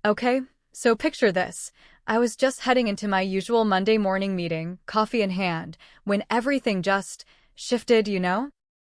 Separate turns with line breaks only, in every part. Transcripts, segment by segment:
Okay, so picture this. I was just heading into my usual Monday morning meeting, coffee in hand, when everything just shifted.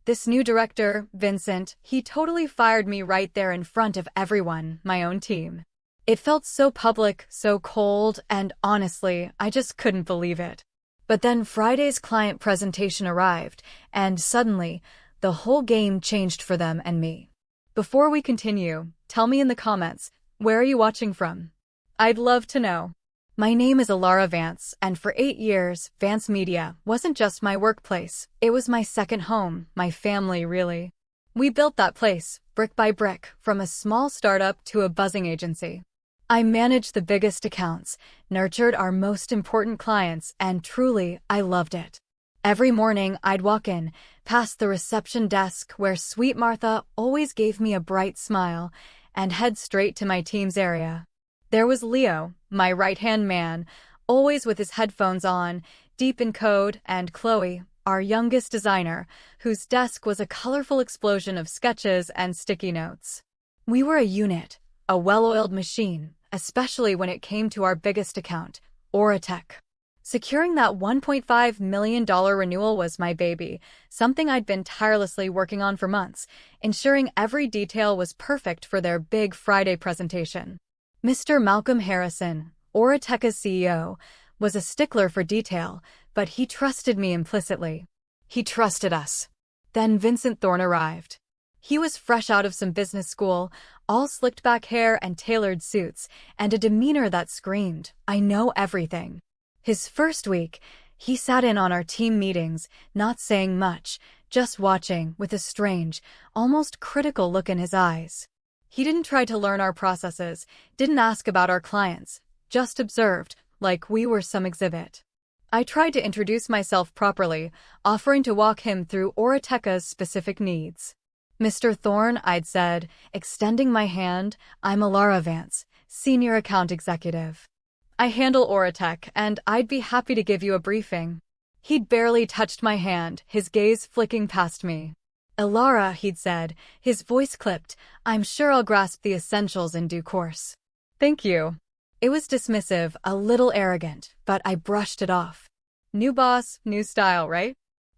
This new director, Vincent, he totally fired me right there in front of everyone, my own team. It felt so public, so cold, and honestly, I just couldn't believe it. But then Friday's client presentation arrived, and suddenly, the whole game changed for them and me. Before we continue, tell me in the comments, where are you watching from? I'd love to know. My name is Alara Vance, and for 8 years, Vance Media wasn't just my workplace. It was my second home, my family, really. We built that place, brick by brick, from a small startup to a buzzing agency. I managed the biggest accounts, nurtured our most important clients, and truly, I loved it. Every morning, I'd walk in, past the reception desk where Sweet Martha always gave me a bright smile, and head straight to my team's area. There was Leo, my right-hand man, always with his headphones on, deep in code, and Chloe, our youngest designer, whose desk was a colorful explosion of sketches and sticky notes. We were a unit, a well-oiled machine, especially when it came to our biggest account, Oratech. Securing that $1.5 million renewal was my baby, something I'd been tirelessly working on for months, ensuring every detail was perfect for their big Friday presentation. Mr. Malcolm Harrison, Oratech's CEO, was a stickler for detail, but he trusted me implicitly. He trusted us. Then Vincent Thorne arrived. He was fresh out of some business school, all slicked back hair and tailored suits, and a demeanor that screamed, "I know everything." His first week, he sat in on our team meetings, not saying much, just watching with a strange, almost critical look in his eyes. He didn't try to learn our processes, didn't ask about our clients, just observed, like we were some exhibit. I tried to introduce myself properly, offering to walk him through Oratech's specific needs. "Mr. Thorne," I'd said, extending my hand, "I'm Alara Vance, Senior Account Executive. I handle Oratech, and I'd be happy to give you a briefing." He'd barely touched my hand, his gaze flicking past me. "Alara," he'd said, his voice clipped, "I'm sure I'll grasp the essentials in due course." "Thank you." It was dismissive, a little arrogant, but I brushed it off. New boss, new style, right?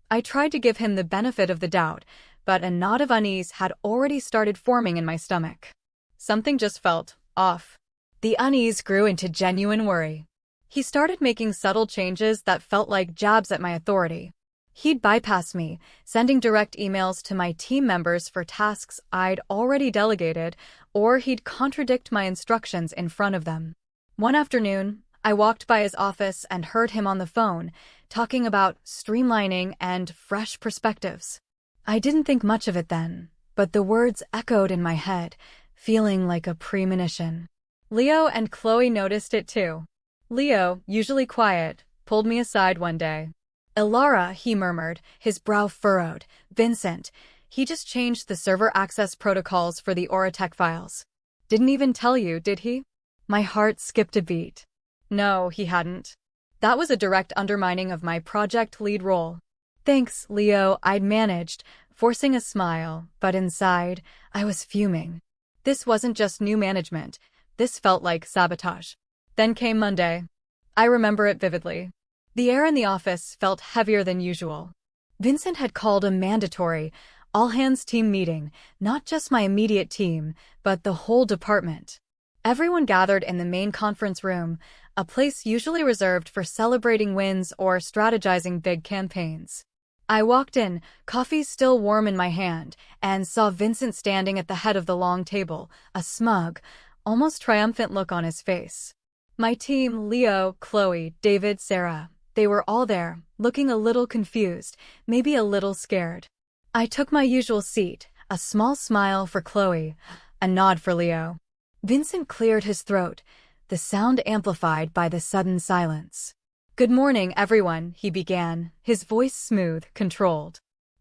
I tried to give him the benefit of the doubt, but a knot of unease had already started forming in my stomach. Something just felt off. The unease grew into genuine worry. He started making subtle changes that felt like jabs at my authority. He'd bypass me, sending direct emails to my team members for tasks I'd already delegated, or he'd contradict my instructions in front of them. One afternoon, I walked by his office and heard him on the phone, talking about streamlining and fresh perspectives. I didn't think much of it then, but the words echoed in my head, feeling like a premonition. Leo and Chloe noticed it too. Leo, usually quiet, pulled me aside one day. "Alara," he murmured, his brow furrowed. "Vincent, he just changed the server access protocols for the Oratech files. Didn't even tell you, did he?" My heart skipped a beat. No, he hadn't. That was a direct undermining of my project lead role. "Thanks, Leo," I'd managed, forcing a smile, but inside, I was fuming. This wasn't just new management. This felt like sabotage. Then came Monday. I remember it vividly. The air in the office felt heavier than usual. Vincent had called a mandatory, all-hands team meeting, not just my immediate team, but the whole department. Everyone gathered in the main conference room, a place usually reserved for celebrating wins or strategizing big campaigns. I walked in, coffee still warm in my hand, and saw Vincent standing at the head of the long table, a smug, almost triumphant look on his face. My team, Leo, Chloe, David, Sarah, they were all there, looking a little confused, maybe a little scared. I took my usual seat, a small smile for Chloe, a nod for Leo. Vincent cleared his throat, the sound amplified by the sudden silence. "Good morning, everyone," he began, his voice smooth, controlled.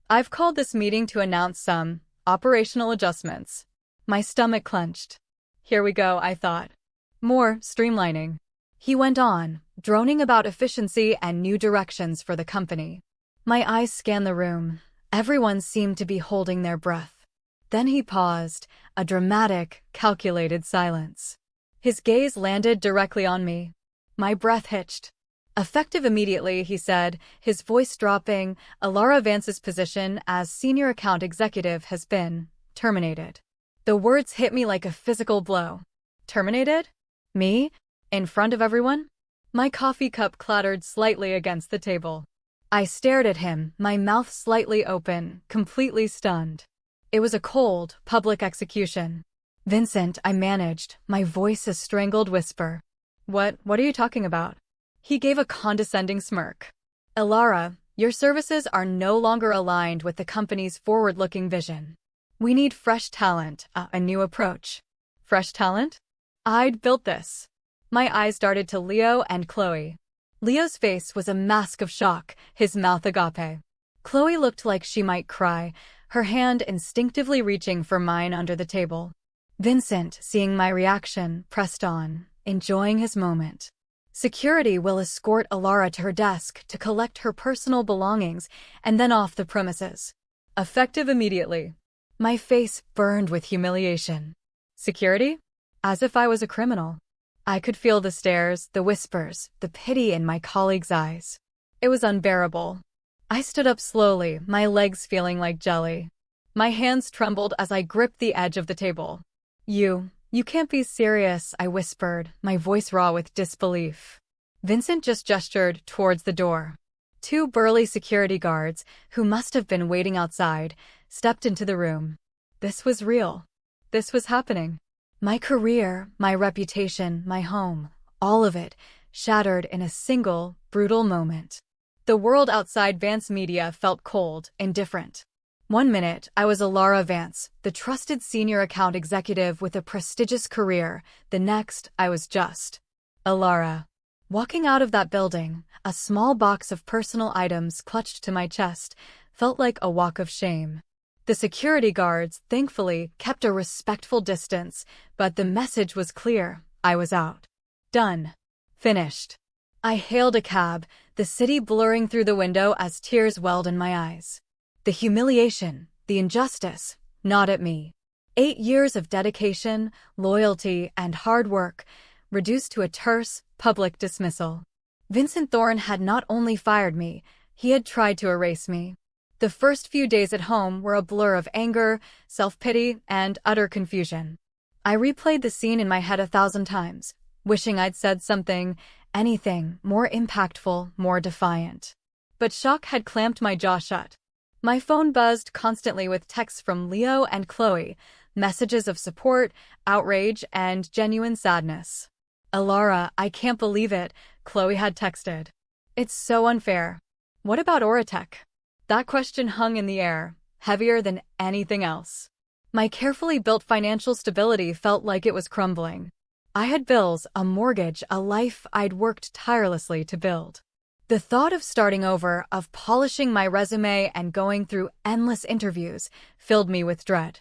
"I've called this meeting to announce some operational adjustments." My stomach clenched. Here we go, I thought. More streamlining. He went on, droning about efficiency and new directions for the company. My eyes scanned the room. Everyone seemed to be holding their breath. Then he paused, a dramatic, calculated silence. His gaze landed directly on me. My breath hitched. "Effective immediately," he said, his voice dropping. "Alara Vance's position as senior account executive has been terminated." The words hit me like a physical blow. Terminated? Me? In front of everyone? My coffee cup clattered slightly against the table. I stared at him, my mouth slightly open, completely stunned. It was a cold, public execution. "Vincent," I managed, my voice a strangled whisper. What are you talking about?" He gave a condescending smirk. "Alara, your services are no longer aligned with the company's forward-looking vision. We need fresh talent, a new approach." Fresh talent? I'd built this. My eyes darted to Leo and Chloe. Leo's face was a mask of shock, his mouth agape. Chloe looked like she might cry, her hand instinctively reaching for mine under the table. Vincent, seeing my reaction, pressed on, enjoying his moment. "Security will escort Alara to her desk to collect her personal belongings and then off the premises. Effective immediately." My face burned with humiliation. Security? As if I was a criminal. I could feel the stares, the whispers, the pity in my colleagues' eyes. It was unbearable. I stood up slowly, my legs feeling like jelly. My hands trembled as I gripped the edge of the table. You can't be serious," I whispered, my voice raw with disbelief. Vincent just gestured towards the door. Two burly security guards, who must have been waiting outside, stepped into the room. This was real. This was happening. My career, my reputation, my home, all of it, shattered in a single, brutal moment. The world outside Vance Media felt cold, indifferent. One minute, I was Alara Vance, the trusted senior account executive with a prestigious career. The next, I was just Alara. Walking out of that building, a small box of personal items clutched to my chest, felt like a walk of shame. The security guards, thankfully, kept a respectful distance, but the message was clear. I was out. Done. Finished. I hailed a cab, the city blurring through the window as tears welled in my eyes. The humiliation, the injustice, not at me. 8 years of dedication, loyalty, and hard work, reduced to a terse, public dismissal. Vincent Thorne had not only fired me, he had tried to erase me. The first few days at home were a blur of anger, self-pity, and utter confusion. I replayed the scene in my head 1,000 times, wishing I'd said something, anything, more impactful, more defiant. But shock had clamped my jaw shut. My phone buzzed constantly with texts from Leo and Chloe, messages of support, outrage, and genuine sadness. "Alara, I can't believe it," Chloe had texted. "It's so unfair. What about Oratech?" That question hung in the air, heavier than anything else. My carefully built financial stability felt like it was crumbling. I had bills, a mortgage, a life I'd worked tirelessly to build. The thought of starting over, of polishing my resume and going through endless interviews, filled me with dread.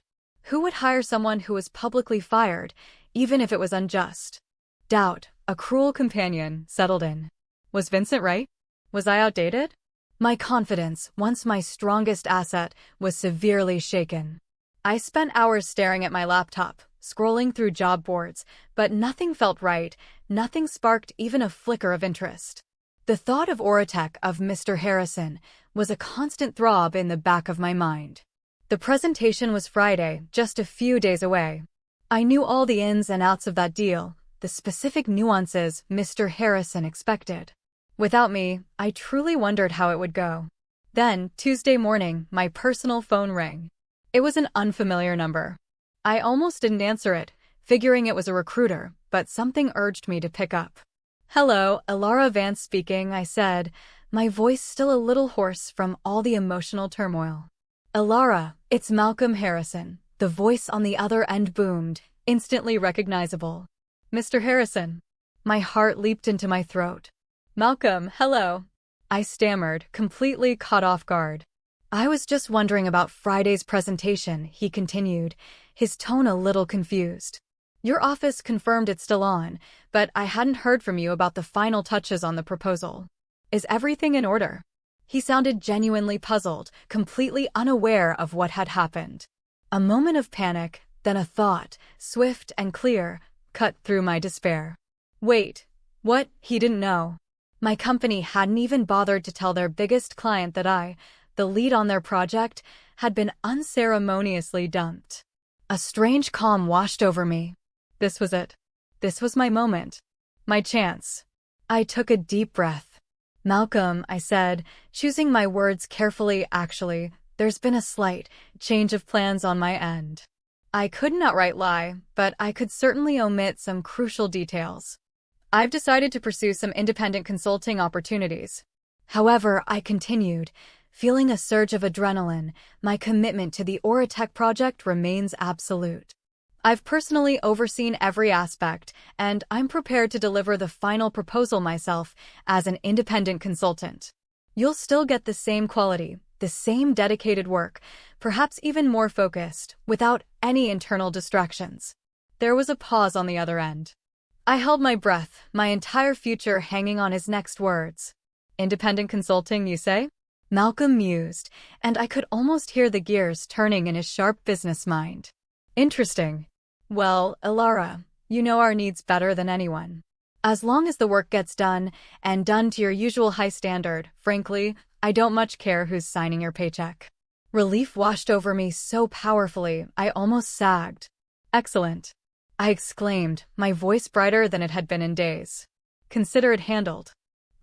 Who would hire someone who was publicly fired, even if it was unjust? Doubt, a cruel companion, settled in. Was Vincent right? Was I outdated? My confidence, once my strongest asset, was severely shaken. I spent hours staring at my laptop, scrolling through job boards, but nothing felt right, nothing sparked even a flicker of interest. The thought of Oratech, of Mr. Harrison, was a constant throb in the back of my mind. The presentation was Friday, just a few days away. I knew all the ins and outs of that deal, the specific nuances Mr. Harrison expected. Without me, I truly wondered how it would go. Then, Tuesday morning, my personal phone rang. It was an unfamiliar number. I almost didn't answer it, figuring it was a recruiter, but something urged me to pick up. "Hello, Alara Vance speaking," I said, my voice still a little hoarse from all the emotional turmoil. "Alara, it's Malcolm Harrison." The voice on the other end boomed, instantly recognizable. "Mr. Harrison." My heart leaped into my throat. "Malcolm, hello." I stammered, completely caught off guard. "I was just wondering about Friday's presentation," he continued, his tone a little confused. "Your office confirmed it's still on, but I hadn't heard from you about the final touches on the proposal. Is everything in order?" He sounded genuinely puzzled, completely unaware of what had happened. A moment of panic, then a thought, swift and clear. cut through my despair. Wait, what? He didn't know. My company hadn't even bothered to tell their biggest client that I, the lead on their project, had been unceremoniously dumped. A strange calm washed over me. This was it. This was my moment. My chance. I took a deep breath. Malcolm, I said, choosing my words carefully. Actually, there's been a slight change of plans on my end. I couldn't outright lie, but I could certainly omit some crucial details. I've decided to pursue some independent consulting opportunities. However, I continued, feeling a surge of adrenaline. My commitment to the Oratech project remains absolute. I've personally overseen every aspect, and I'm prepared to deliver the final proposal myself as an independent consultant. You'll still get the same quality, the same dedicated work, perhaps even more focused, without any internal distractions. There was a pause on the other end. I held my breath, my entire future hanging on his next words. Independent consulting, you say? Malcolm mused, and I could almost hear the gears turning in his sharp business mind. Interesting. Well, Ilara, you know our needs better than anyone. As long as the work gets done, and done to your usual high standard, frankly, I don't much care who's signing your paycheck. Relief washed over me so powerfully, I almost sagged. Excellent, I exclaimed, my voice brighter than it had been in days. Consider it handled.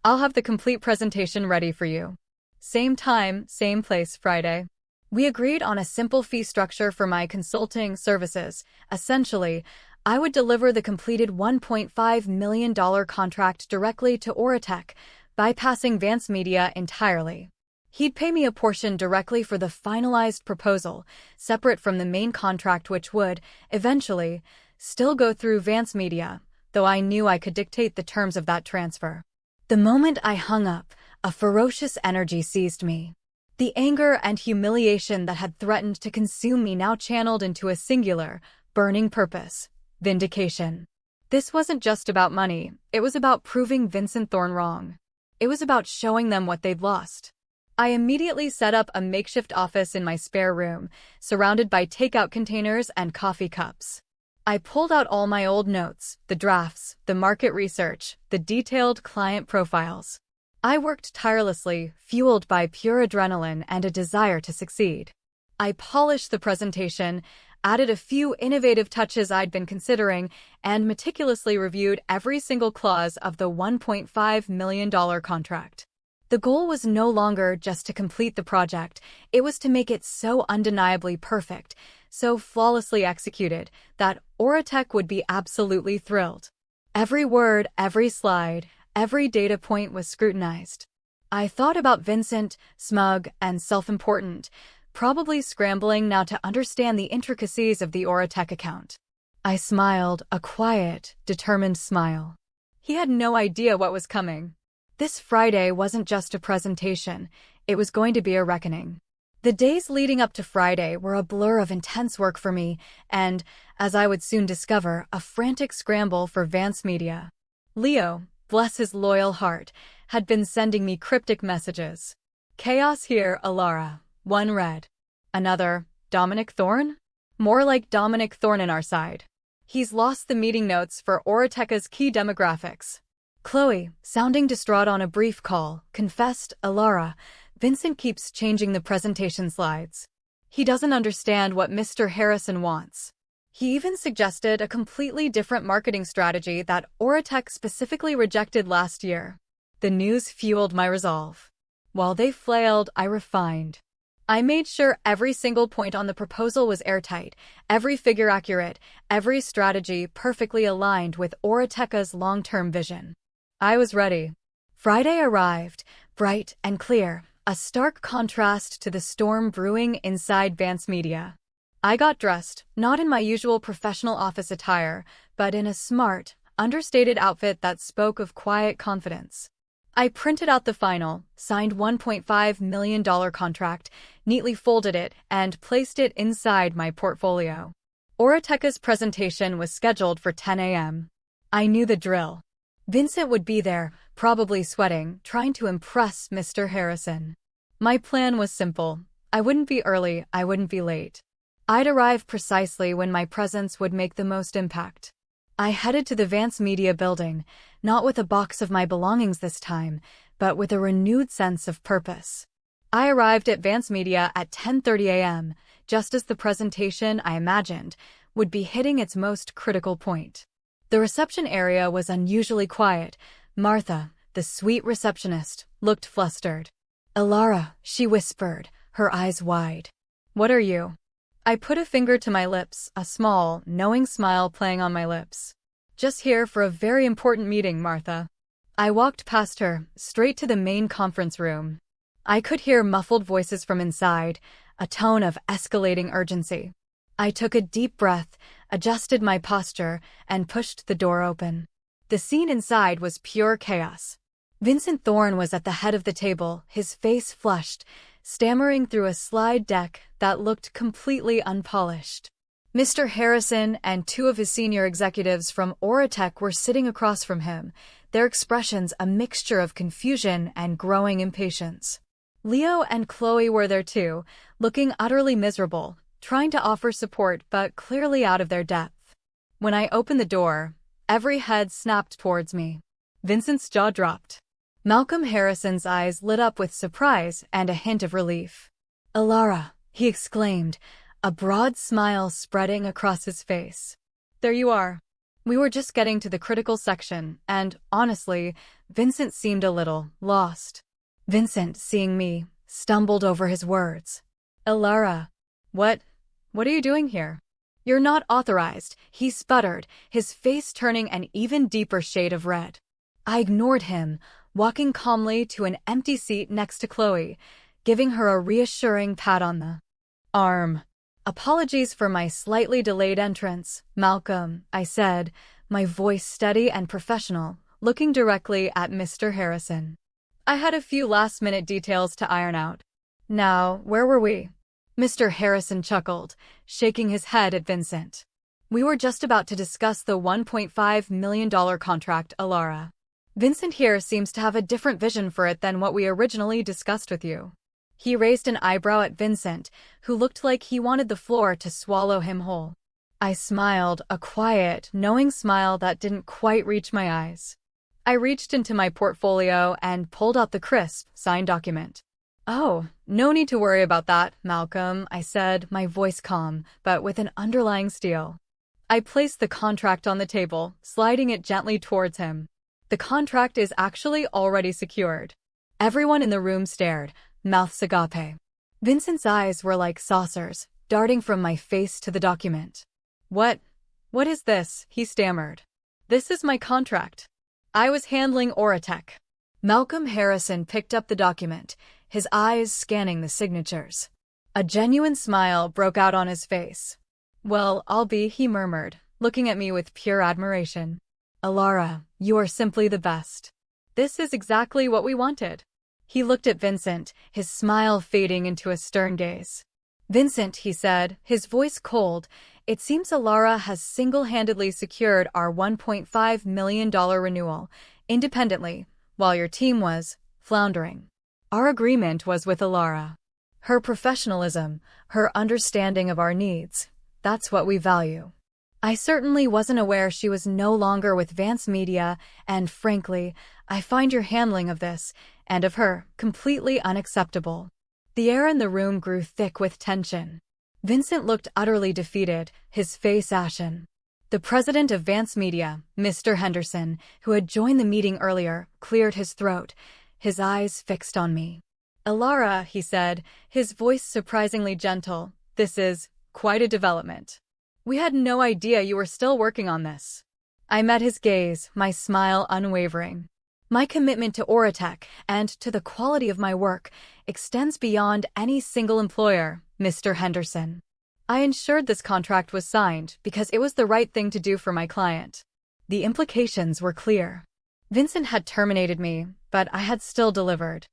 I'll have the complete presentation ready for you. Same time, same place, Friday. We agreed on a simple fee structure for my consulting services. Essentially, I would deliver the completed $1.5 million contract directly to Oratech, bypassing Vance Media entirely. He'd pay me a portion directly for the finalized proposal, separate from the main contract, which would, eventually, still go through Vance Media, though I knew I could dictate the terms of that transfer. The moment I hung up, a ferocious energy seized me. The anger and humiliation that had threatened to consume me now channeled into a singular, burning purpose: vindication. This wasn't just about money, it was about proving Vincent Thorne wrong. It was about showing them what they'd lost. I immediately set up a makeshift office in my spare room, surrounded by takeout containers and coffee cups. I pulled out all my old notes, the drafts, the market research, the detailed client profiles. I worked tirelessly, fueled by pure adrenaline and a desire to succeed. I polished the presentation, added a few innovative touches I'd been considering, and meticulously reviewed every single clause of the $1.5 million contract. The goal was no longer just to complete the project, it was to make it so undeniably perfect, so flawlessly executed, that Oratech would be absolutely thrilled. Every word, every slide, every data point was scrutinized. I thought about Vincent, smug and self-important, probably scrambling now to understand the intricacies of the Oratech account. I smiled, a quiet, determined smile. He had no idea what was coming. This Friday wasn't just a presentation, it was going to be a reckoning. The days leading up to Friday were a blur of intense work for me and, as I would soon discover, a frantic scramble for Vance Media. Leo, bless his loyal heart, had been sending me cryptic messages. Chaos here, Ilara. One read. Another, Dominic Thorne? More like Dominic Thorne on our side. He's lost the meeting notes for Oratech's key demographics. Chloe, sounding distraught on a brief call, confessed, Ilara, Vincent keeps changing the presentation slides. He doesn't understand what Mr. Harrison wants. He even suggested a completely different marketing strategy that Oratech specifically rejected last year. The news fueled my resolve. While they flailed, I refined. I made sure every single point on the proposal was airtight, every figure accurate, every strategy perfectly aligned with Oratech's long-term vision. I was ready. Friday arrived, bright and clear, a stark contrast to the storm brewing inside Vance Media. I got dressed, not in my usual professional office attire, but in a smart, understated outfit that spoke of quiet confidence. I printed out the final, signed $1.5 million contract, neatly folded it, and placed it inside my portfolio. Oratech's presentation was scheduled for 10 a.m. I knew the drill. Vincent would be there, probably sweating, trying to impress Mr. Harrison. My plan was simple. I wouldn't be early, I wouldn't be late. I'd arrive precisely when my presence would make the most impact. I headed to the Vance Media building, not with a box of my belongings this time, but with a renewed sense of purpose. I arrived at Vance Media at 10:30 a.m., just as the presentation, I imagined, would be hitting its most critical point. The reception area was unusually quiet. Martha, the sweet receptionist, looked flustered. "Alara," she whispered, her eyes wide. "What are you?" I put a finger to my lips, a small, knowing smile playing on my lips. "Just here for a very important meeting, Martha." I walked past her, straight to the main conference room. I could hear muffled voices from inside, a tone of escalating urgency. I took a deep breath, adjusted my posture, and pushed the door open. The scene inside was pure chaos. Vincent Thorne was at the head of the table, his face flushed, stammering through a slide deck that looked completely unpolished. Mr. Harrison and two of his senior executives from Oratech were sitting across from him, their expressions a mixture of confusion and growing impatience. Leo and Chloe were there too, looking utterly miserable, trying to offer support but clearly out of their depth. When I opened the door, every head snapped towards me. Vincent's jaw dropped. Malcolm Harrison's eyes lit up with surprise and a hint of relief. "Alara," he exclaimed, a broad smile spreading across his face. "There you are." We were just getting to the critical section, and, honestly, Vincent seemed a little lost. Vincent, seeing me, stumbled over his words. "Alara, what are you doing here?" "You're not authorized," he sputtered, his face turning an even deeper shade of red. I ignored him, walking calmly to an empty seat next to Chloe, giving her a reassuring pat on the arm. "Apologies for my slightly delayed entrance, Malcolm," I said, my voice steady and professional, looking directly at Mr. Harrison. "I had a few last-minute details to iron out." "Now, where were we?" Mr. Harrison chuckled, shaking his head at Vincent. "We were just about to discuss the $1.5 million contract, Alara. Vincent here seems to have a different vision for it than what we originally discussed with you." He raised an eyebrow at Vincent, who looked like he wanted the floor to swallow him whole. I smiled, a quiet, knowing smile that didn't quite reach my eyes. I reached into my portfolio and pulled out the crisp, signed document. "Oh, no need to worry about that, Malcolm," I said, my voice calm, but with an underlying steel. I placed the contract on the table, sliding it gently towards him. "The contract is actually already secured." Everyone in the room stared, mouths agape. Vincent's eyes were like saucers, darting from my face to the document. What is this?" he stammered. "This is my contract. I was handling Oratech." Malcolm Harrison picked up the document, his eyes scanning the signatures. A genuine smile broke out on his face. "Well, I'll be," he murmured, looking at me with pure admiration. "Alara, you are simply the best. This is exactly what we wanted." He looked at Vincent, his smile fading into a stern gaze. "Vincent," he said, his voice cold, "it seems Alara has single-handedly secured our $1.5 million renewal, independently, while your team was floundering. Our agreement was with Alara. Her professionalism, her understanding of our needs, that's what we value." I certainly wasn't aware she was no longer with Vance Media, and frankly, I find your handling of this, and of her, completely unacceptable. The air in the room grew thick with tension. Vincent looked utterly defeated, his face ashen. The president of Vance Media, Mr. Henderson, who had joined the meeting earlier, cleared his throat, his eyes fixed on me. "Alara," he said, his voice surprisingly gentle, "this is quite a development. We had no idea you were still working on this." I met his gaze, my smile unwavering. "My commitment to Oratech and to the quality of my work extends beyond any single employer, Mr. Henderson. I ensured this contract was signed because it was the right thing to do for my client." The implications were clear. Vincent had terminated me, but I had still delivered.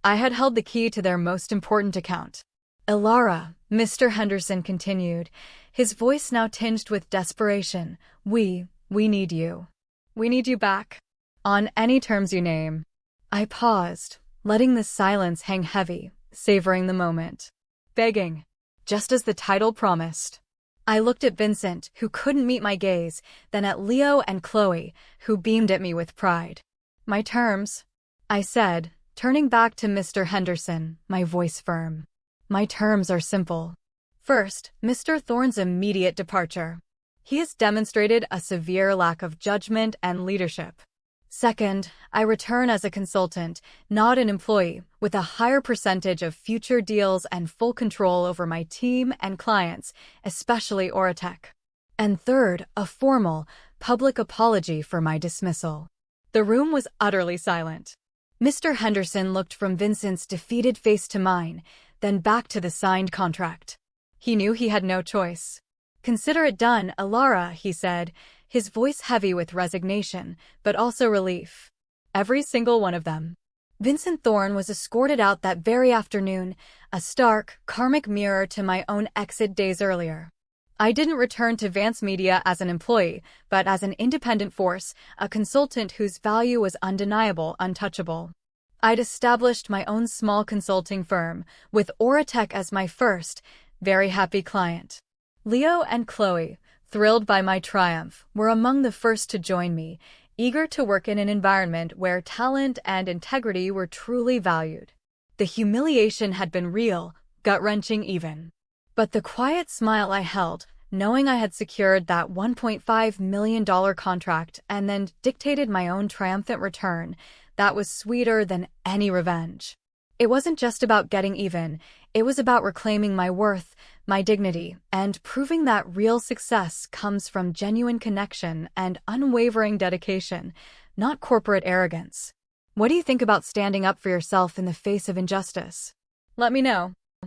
I had held the key to their most important account. "Alara," Mr. Henderson continued, his voice now tinged with desperation, we need you. We need you back. On any terms you name." I paused, letting the silence hang heavy, savoring the moment. "Begging. Just as the title promised." I looked at Vincent, who couldn't meet my gaze, then at Leo and Chloe, who beamed at me with pride. My terms, I said, turning back to Mr. Henderson, my voice firm. My terms are simple. First, Mr. Thorne's immediate departure. He has demonstrated a severe lack of judgment and leadership. Second, I return as a consultant, not an employee, with a higher percentage of future deals and full control over my team and clients, especially Oratech. And third, a formal, public apology for my dismissal. The room was utterly silent. Mr. Henderson looked from Vincent's defeated face to mine, then back to the signed contract. He knew he had no choice. "Consider it done, Alara," he said, his voice heavy with resignation, but also relief. Every single one of them. Vincent Thorne was escorted out that very afternoon, a stark, karmic mirror to my own exit days earlier. I didn't return to Vance Media as an employee, but as an independent force, a consultant whose value was undeniable, untouchable. I'd established my own small consulting firm, with Oratech as my first, very happy client. Leo and Chloe, thrilled by my triumph, were among the first to join me, eager to work in an environment where talent and integrity were truly valued. The humiliation had been real, gut-wrenching even. But the quiet smile I held, knowing I had secured that $1.5 million contract and then dictated my own triumphant return, that was sweeter than any revenge. It wasn't just about getting even, it was about reclaiming my worth, my dignity, and proving that real success comes from genuine connection and unwavering dedication, not corporate arrogance. What do you think about standing up for yourself in the face of injustice? Let me know.